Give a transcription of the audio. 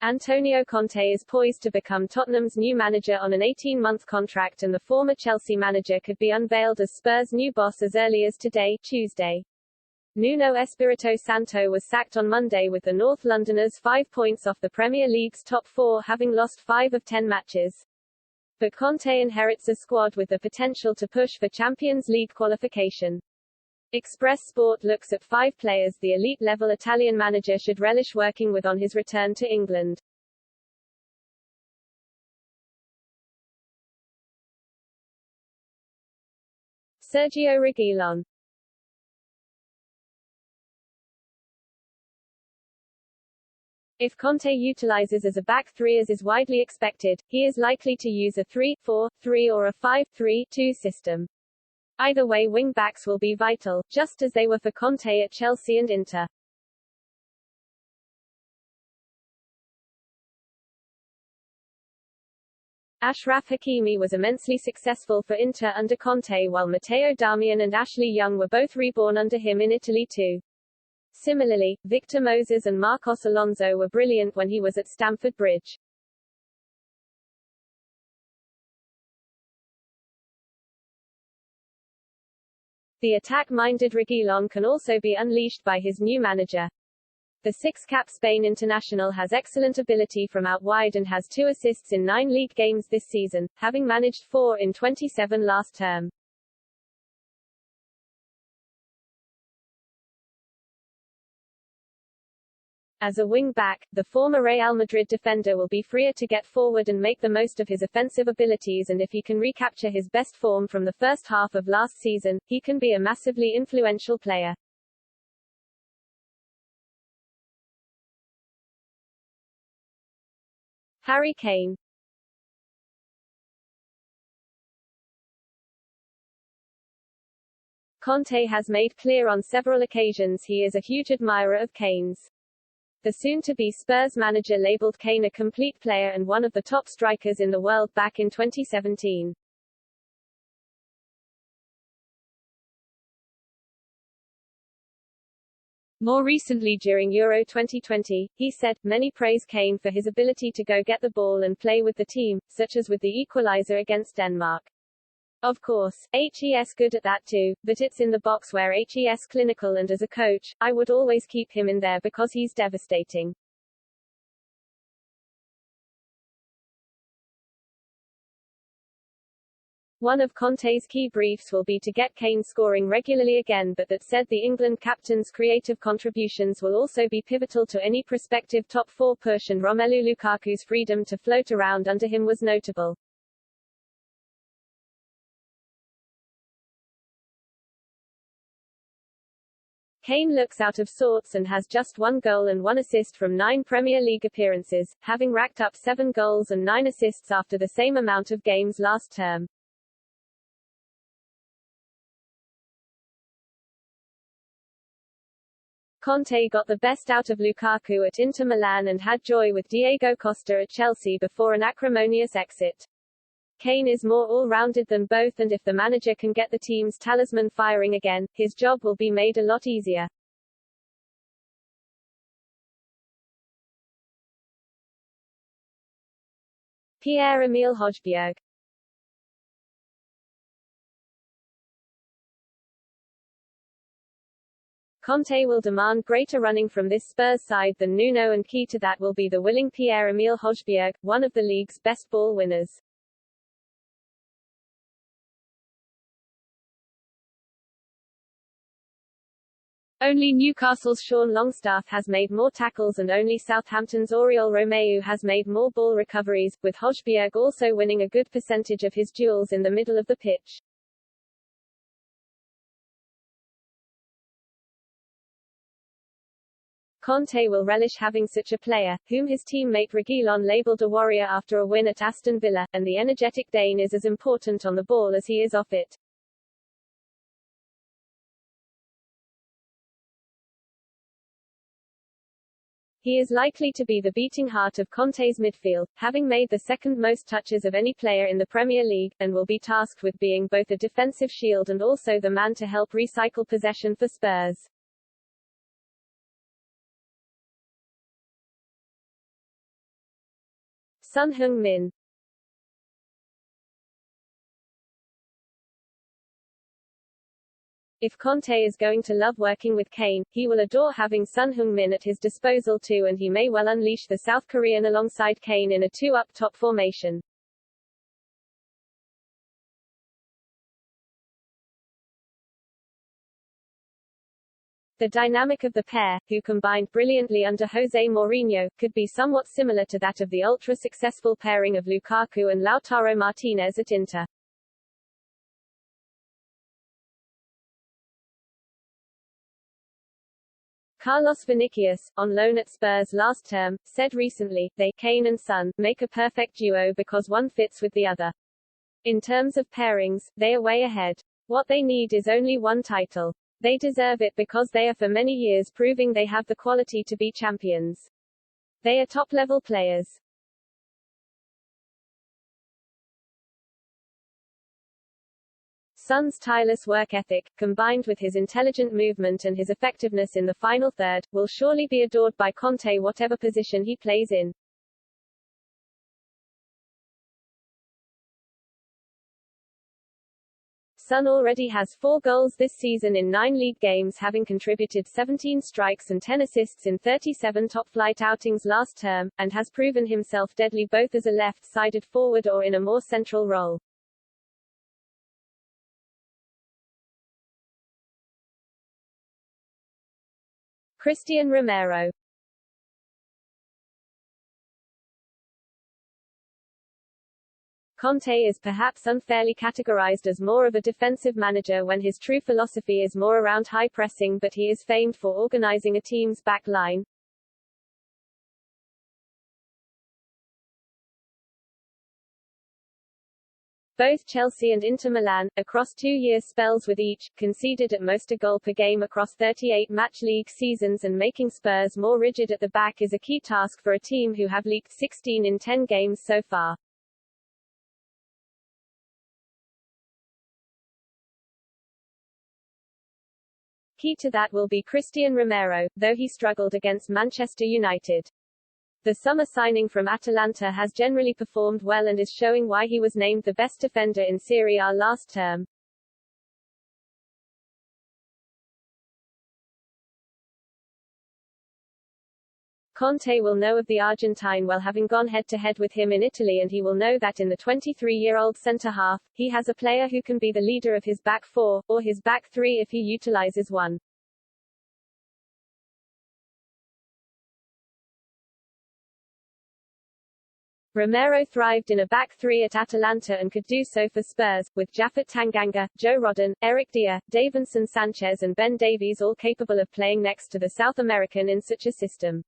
Antonio Conte is poised to become Tottenham's new manager on an 18-month contract, and the former Chelsea manager could be unveiled as Spurs' new boss as early as today, Tuesday. Nuno Espirito Santo was sacked on Monday, with the North Londoners 5 points off the Premier League's top four, having lost 5 of 10 matches. But Conte inherits a squad with the potential to push for Champions League qualification. Express Sport looks at 5 players the elite-level Italian manager should relish working with on his return to England. Sergio Reguilón. If Conte utilizes as a back three as is widely expected, he is likely to use a 3-4-3 or a 5-3-2 system. Either way, wing-backs will be vital, just as they were for Conte at Chelsea and Inter. Achraf Hakimi was immensely successful for Inter under Conte, while Matteo Darmian and Ashley Young were both reborn under him in Italy too. Similarly, Victor Moses and Marcos Alonso were brilliant when he was at Stamford Bridge. The attack-minded Reguilón can also be unleashed by his new manager. The six-cap Spain international has excellent ability from out wide and has 2 assists in 9 league games this season, having managed 4 in 27 last term. As a wing-back, the former Real Madrid defender will be freer to get forward and make the most of his offensive abilities, and if he can recapture his best form from the first half of last season, he can be a massively influential player. Harry Kane. Conte has made clear on several occasions he is a huge admirer of Kane's. The soon-to-be Spurs manager labeled Kane a complete player and one of the top strikers in the world back in 2017. More recently during Euro 2020, he said, "Many praise Kane for his ability to go get the ball and play with the team, such as with the equaliser against Denmark. Of course, HE's good at that too, but it's in the box where HE's clinical, and as a coach, I would always keep him in there because he's devastating." One of Conte's key briefs will be to get Kane scoring regularly again, but that said, the England captain's creative contributions will also be pivotal to any prospective top 4 push, and Romelu Lukaku's freedom to float around under him was notable. Kane looks out of sorts and has just 1 goal and 1 assist from 9 Premier League appearances, having racked up 7 goals and 9 assists after the same amount of games last term. Conte got the best out of Lukaku at Inter Milan and had joy with Diego Costa at Chelsea before an acrimonious exit. Kane is more all-rounded than both, and if the manager can get the team's talisman firing again, his job will be made a lot easier. Pierre-Emile Højbjerg. Conte will demand greater running from this Spurs side than Nuno, and key to that will be the willing Pierre-Emile Højbjerg, one of the league's best ball winners. Only Newcastle's Sean Longstaff has made more tackles, and only Southampton's Oriol Romeu has made more ball recoveries, with Højbjerg also winning a good percentage of his duels in the middle of the pitch. Conte will relish having such a player, whom his teammate Reguilón labelled a warrior after a win at Aston Villa, and the energetic Dane is as important on the ball as he is off it. He is likely to be the beating heart of Conte's midfield, having made the second most touches of any player in the Premier League, and will be tasked with being both a defensive shield and also the man to help recycle possession for Spurs. Son Heung-min. If Conte is going to love working with Kane, he will adore having Son Heung-min at his disposal too, and he may well unleash the South Korean alongside Kane in a two-up-top formation. The dynamic of the pair, who combined brilliantly under José Mourinho, could be somewhat similar to that of the ultra-successful pairing of Lukaku and Lautaro Martinez at Inter. Carlos Vinicius, on loan at Spurs last term, said recently, Kane and Son, make a perfect duo because one fits with the other. In terms of pairings, they are way ahead. What they need is only one title. They deserve it because they are for many years proving they have the quality to be champions. They are top-level players. Son's tireless work ethic, combined with his intelligent movement and his effectiveness in the final third, will surely be adored by Conte whatever position he plays in. Son already has 4 goals this season in 9 league games, having contributed 17 strikes and 10 assists in 37 top-flight outings last term, and has proven himself deadly both as a left-sided forward or in a more central role. Christian Romero. Conte is perhaps unfairly categorized as more of a defensive manager when his true philosophy is more around high pressing, but he is famed for organizing a team's back line. Both Chelsea and Inter Milan, across 2-year spells with each, conceded at most a goal per game across 38 match league seasons, and making Spurs more rigid at the back is a key task for a team who have leaked 16 in 10 games so far. Key to that will be Christian Romero, though he struggled against Manchester United. The summer signing from Atalanta has generally performed well and is showing why he was named the best defender in Serie A last term. Conte will know of the Argentine well, having gone head-to-head with him in Italy, and he will know that in the 23-year-old centre-half, he has a player who can be the leader of his back four, or his back three if he utilizes one. Romero thrived in a back three at Atalanta and could do so for Spurs, with Japhet Tanganga, Joe Rodon, Eric Dier, Davinson Sanchez and Ben Davies all capable of playing next to the South American in such a system.